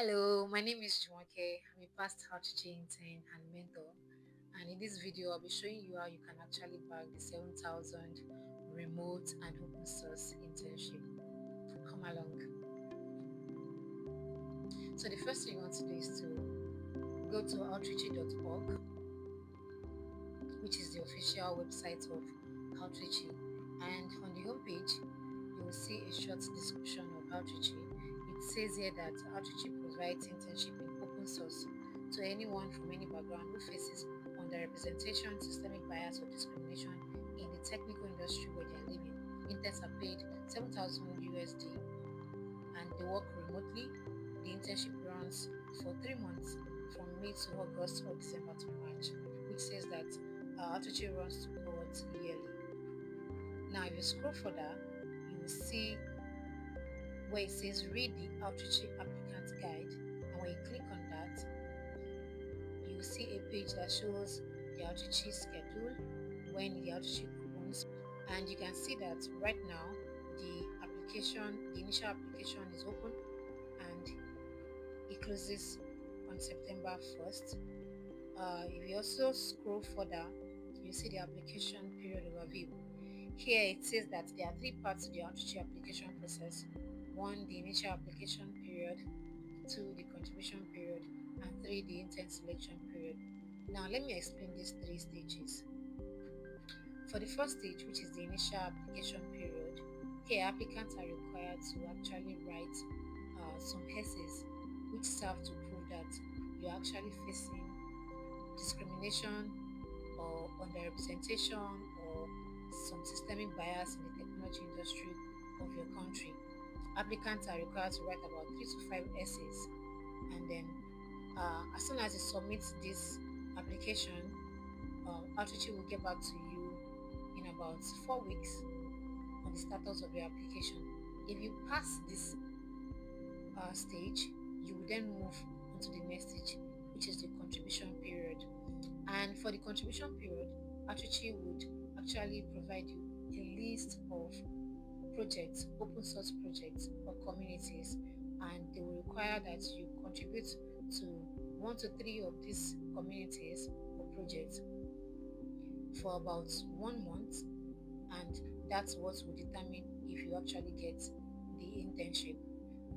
Hello, my name is Jumoke. I'm a past Outreachy intern and mentor. And in this video, I'll be showing you how you can actually bag the 7,000 remote and open source internship. Come along. So the first thing you want to do is to go to outreachy.org, which is the official website of Outreachy. And on the homepage, you will see a short description of Outreachy. It says here that Outreachy provides internship in open source to anyone from any background who faces underrepresentation, systemic bias, or discrimination in the technical industry where they are living. Interns are paid 7,000 USD and they work remotely. The internship runs for 3 months from May to August or December to March, which says that Outreachy runs to cohorts yearly. Now, if you scroll further, you will see where it says read the Outreachy applicant guide, and when you click on that, you will see a page that shows the Outreachy schedule, when the Outreachy opens, and you can see that right now the initial application is open and it closes on September 1st. If you also scroll further, you see the application period overview. Here it says that there are three parts to the Outreachy application process. One, the initial application period, two, the contribution period, and three, the intern selection period. Now let me explain these three stages. For the first stage, which is the initial application period, here applicants are required to actually write some essays which serve to prove that you're actually facing discrimination or underrepresentation or some systemic bias in the technology industry of your country. Applicants are required to write about 3 to 5 essays, and then as soon as you submit this application, Outreachy will get back to you in about 4 weeks on the status of your application. If you pass this stage, you will then move on to the next stage, which is the contribution period. And for the contribution period, Outreachy would actually provide you a list of projects, open source projects or communities, and they will require that you contribute to 1 to 3 of these communities or projects for about 1 month, and that's what will determine if you actually get the internship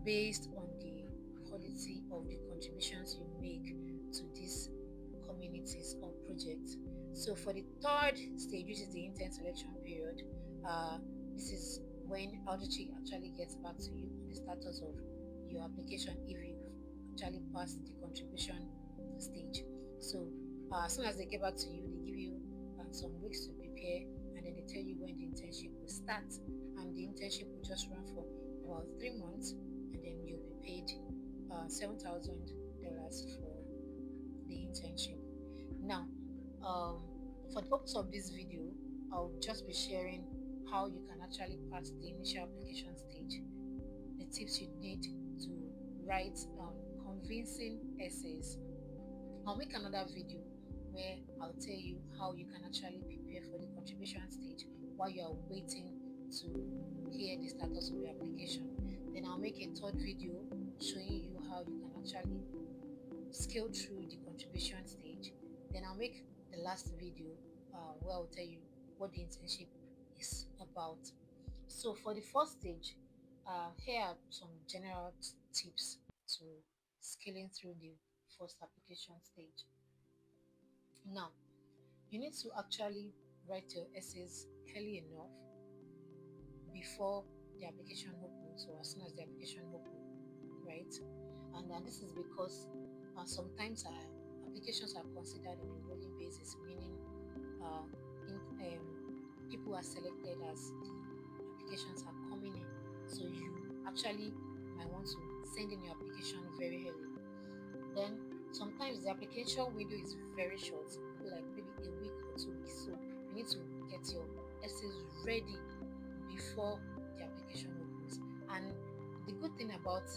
based on the quality of the contributions you make to these communities or projects. So for the third stage, which is the intern selection period, this is when Outreachy actually gets back to you on the status of your application if you've actually passed the contribution stage. So as soon as they get back to you, they give you some weeks to prepare, and then they tell you when the internship will start. And the internship will just run for about 3 months, and then you'll be paid $7,000 for the internship. Now, for the purpose of this video, I'll just be sharing how you can actually pass the initial application stage, the tips you need to write convincing essays. I'll make another video where I'll tell you how you can actually prepare for the contribution stage while you are waiting to hear the status of your application. Then I'll make a third video showing you how you can actually scale through the contribution stage. Then I'll make the last video where I'll tell you what the internship is about. So for the first stage, here are some general tips to scaling through the first application stage. Now, you need to actually write your essays early enough before the application opens, or as soon as the application opens, right? And this is because sometimes applications are considered on a rolling basis, meaning people are selected as the applications are coming in. So you actually might want to send in your application very early. Then sometimes the application window is very short, maybe a week or 2 weeks. So you need to get your essays ready before the application opens. And the good thing about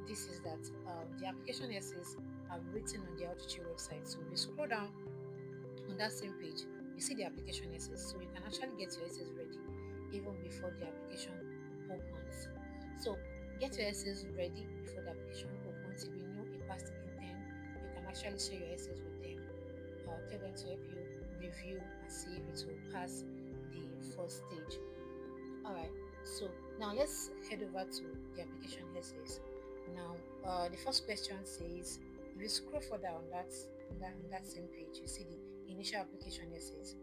this is that the application essays are written on the Outreachy website. So if you scroll down on that same page, you see the application essays. So you can actually get your essays ready even before the application opens. So get your essays ready before the application opens. actually share your essays with them. Tell them to help you review and see if it will pass the first stage. Alright, so now let's head over to the application essays. Now, the first question says, if you scroll further on that same page, you see the initial application essays.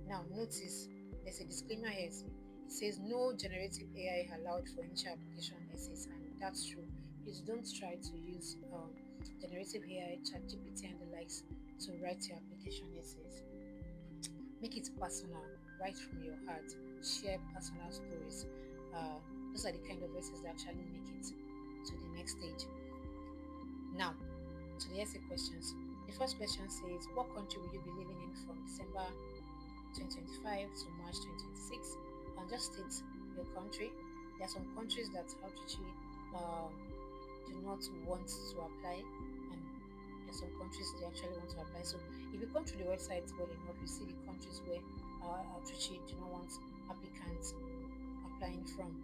Now, notice there's a disclaimer here. It says no generative AI allowed for initial application essays, and that's true. Please don't try to use generative AI, ChatGPT, and the likes to write your application essays. Make it personal, write from your heart, share personal stories. Uh, those are the kind of essays that actually make it to the next stage. Now, to the essay questions. The first question says, what country will you be living in from December 2025 to March 2026? And just state your country. There are some countries that Outreachy do not want to apply, and there are some countries they actually want to apply. So if you come through the website well enough, you see the countries where Outreachy do not want applicants applying from.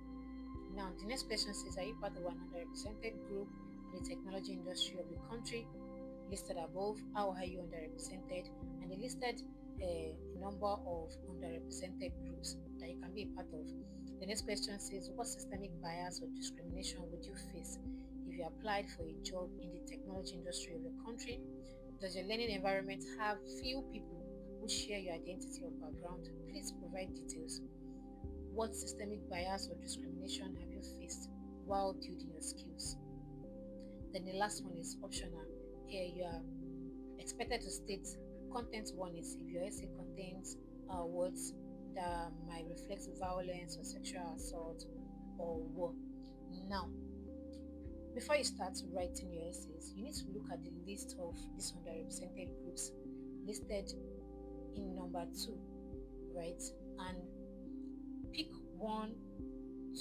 Now, the next question says, are you part of an underrepresented group in the technology industry of the country listed above? How are you underrepresented? And they listed a number of underrepresented groups that you can be a part of. The next question says, what systemic bias or discrimination would you face if you applied for a job in the technology industry of your country? Does your learning environment have few people who share your identity or background? Please provide details. What systemic bias or discrimination have you faced while building your skills? Then the last one is optional. Here you are expected to state content. One is if your essay contains words that might reflect violence or sexual assault or war. Now, before you start writing your essays, you need to look at the list of these underrepresented groups listed in number 2, right? And pick 1,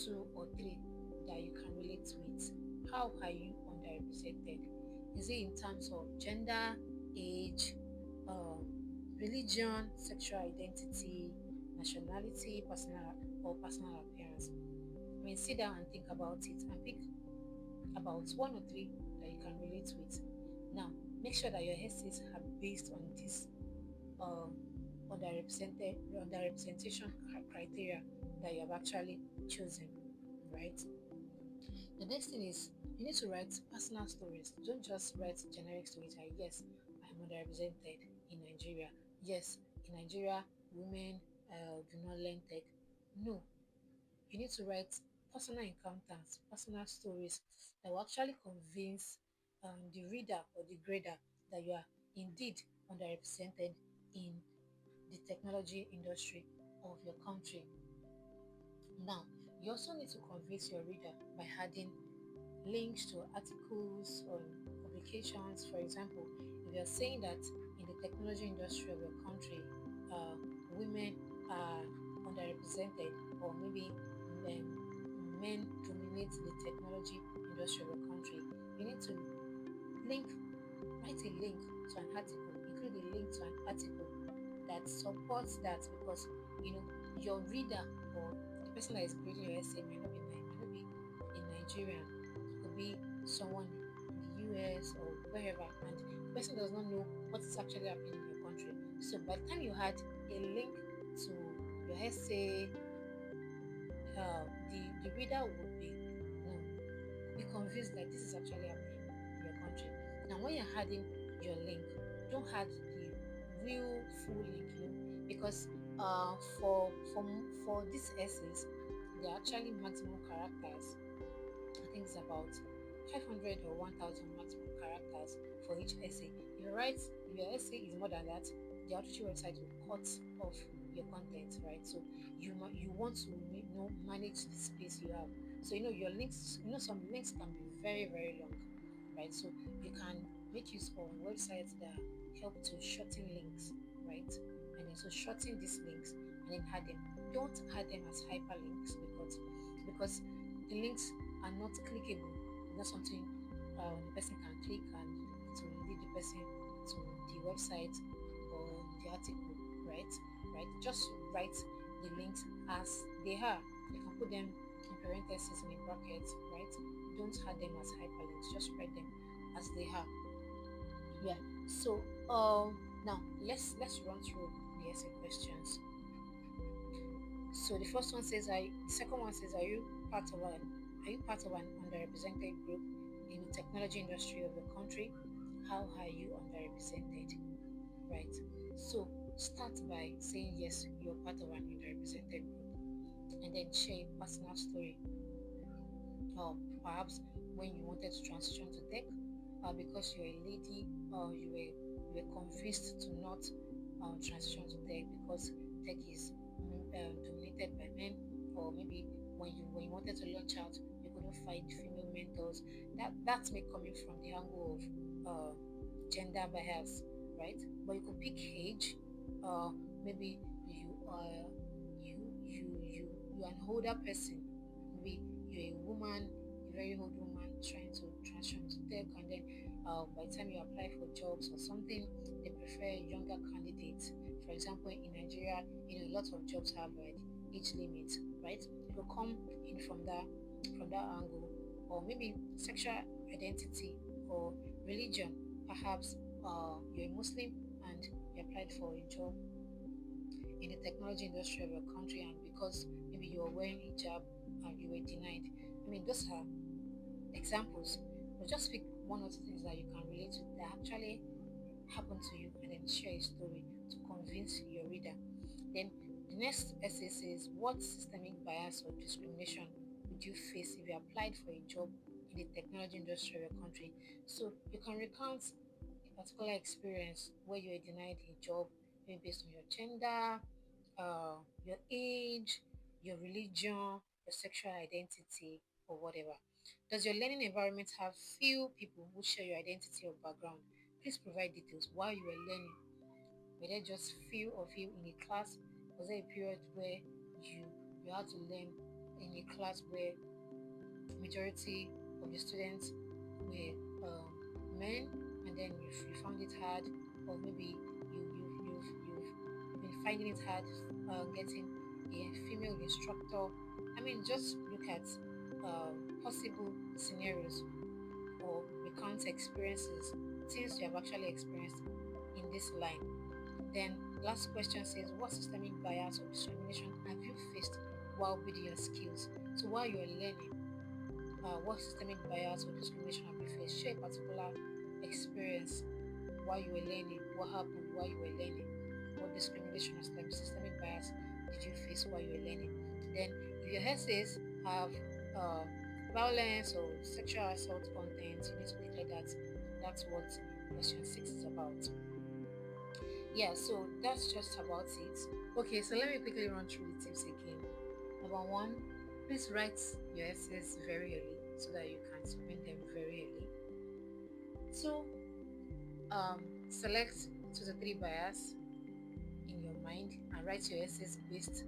2, or 3 that you can relate with. How are you underrepresented? Is it in terms of gender, age, religion, sexual identity, nationality, personal appearance? I mean, sit down and think about it and pick about 1 or 3 that you can relate with. Now, make sure that your essays are based on this underrepresentation criteria that you have actually chosen, right? The next thing is you need to write personal stories. Don't just write generic stories like, yes, I'm underrepresented in Nigeria. Yes, in Nigeria, women do not learn tech. No, you need to write personal encounters, personal stories that will actually convince the reader or the grader that you are indeed underrepresented in the technology industry of your country. Now, you also need to convince your reader by adding links to articles or publications. For example, if you're saying that in the technology industry of your country, women are underrepresented, or maybe men dominate the technology industry of your country, you need to link, write a link to an article, include a link to an article that supports that, because your reader or the person that is reading your essay might not be in Nigeria. It could be someone in the US or wherever, and the person does not know what is actually happening in your country. So by the time you had a link to your essay, the reader would be convinced that this is actually happening in your country. Now, when you're adding your link, don't add the real full link, because for these essays, they're actually maximum characters. I think it's about 500 or 1,000 maximum characters for each essay. If your essay is more than that, the Outreachy website will cut off your content, right? So you want to manage the space you have. So your links, some links can be very, very long, right? So you can make use of websites that help to shorten links, right? And then so shorten these links and then add them. Don't add them as hyperlinks, because the links are not clickable. It's not something the person can click and it will lead the person to the website or the article, right? Right? Just write the links as they are. You can put them in parentheses and in brackets, right? Don't add them as hyperlinks. Just write them as they are. Yeah. So now let's run through the essay questions. So the first one says, "I." The second one says, Are you part of an underrepresented group in the technology industry of your country? How are you underrepresented? Right. So start by saying yes, you're part of an underrepresented group, and then share a personal story, or perhaps when you wanted to transition to tech, because you're a lady, or you were convinced to not transition to tech because tech is dominated by men, or maybe when you wanted to launch out, you couldn't find female mentors. That's me coming from the angle of gender bias, right? But you could pick age, uh, maybe you're an older person, maybe you're a woman, a very old woman trying to transition to tech, and then by the time you apply for jobs or something, they prefer younger candidates. For example, in Nigeria, lots of jobs have age limits, right? It will come in from that angle, or maybe sexual identity or religion. Perhaps you're a Muslim and you applied for a job in the technology industry of your country, and because maybe you were wearing hijab and you were denied. I mean, those are examples. But just pick one or two things that you can relate to that actually happened to you, and then share a story to convince your reader. Then the next essay says, what systemic bias or discrimination would you face if you applied for a job in the technology industry of your country? So you can recount a particular experience where you were denied a job, maybe based on your gender, your age, your religion, your sexual identity, or whatever. Does your learning environment have few people who share your identity or background? Please provide details while you were learning. Were there just few of you in a class? Was there a period where you you had to learn in a class where majority of the students were men, and then you found it hard, or maybe you've been finding it hard getting a female instructor? I mean, just look at possible scenarios or recount experiences, things you have actually experienced in this line. Then last question says, what systemic bias or discrimination have you faced while building your skills? So while you're learning, what systemic bias or discrimination have you faced? Share a particular experience while you were learning. What happened while you were learning? What discrimination or systemic bias did you face while you were learning? Then, if your essays have uh, violence or sexual assault content, you need to declare that that's what question 6 is about. Yeah, so that's just about it. Okay, so let me quickly run through the tips again. Number one, please write your essays very early so that you can submit them very early. Two, select 2 to 3 bias in your mind and write your essays based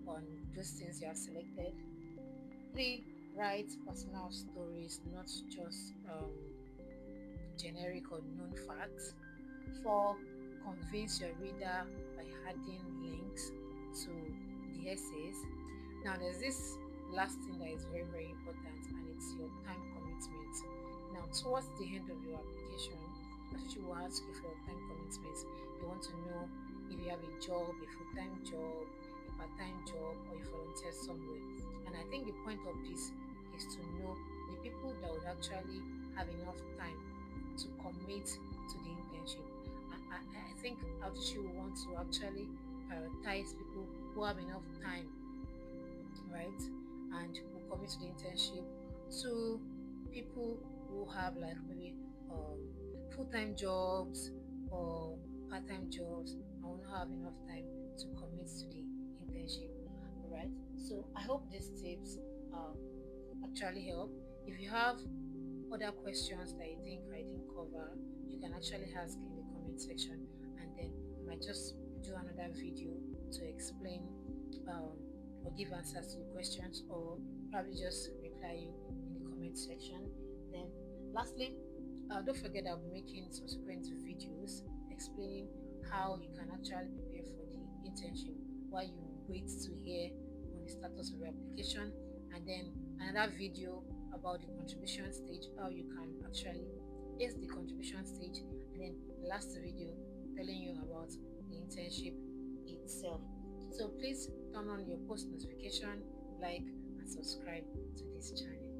on those things you have selected. Three, write personal stories, not just generic or known facts. Four, convince your reader by adding links to the essays. Now, there's this last thing that is very, very important, and it's your time commitment. Now, towards the end of your application, Atuchi will ask you for your time commitment. They want to know if you have a job, a full-time job, a part-time job, or you volunteer somewhere. And I think the point of this is to know the people that would actually have enough time to commit to the internship. I think Atuchi will want to actually prioritize people who have enough time, right? And who commit to the internship, to people who have like maybe full-time jobs or part-time jobs and will not have enough time to commit to the internship. All right. So I hope these tips um, actually help. If you have other questions that you think I didn't cover, you can actually ask in the comment section, and then I might just do another video to explain um, or give answers to the questions, or probably just reply you in the comment section. Then, lastly, don't forget I'll be making subsequent videos explaining how you can actually prepare for the internship while you wait to hear on the status of your application, and then another video about the contribution stage, how you can actually ace the contribution stage and then the last video telling you about the internship itself. So please turn on your post notification, like, and subscribe to this channel.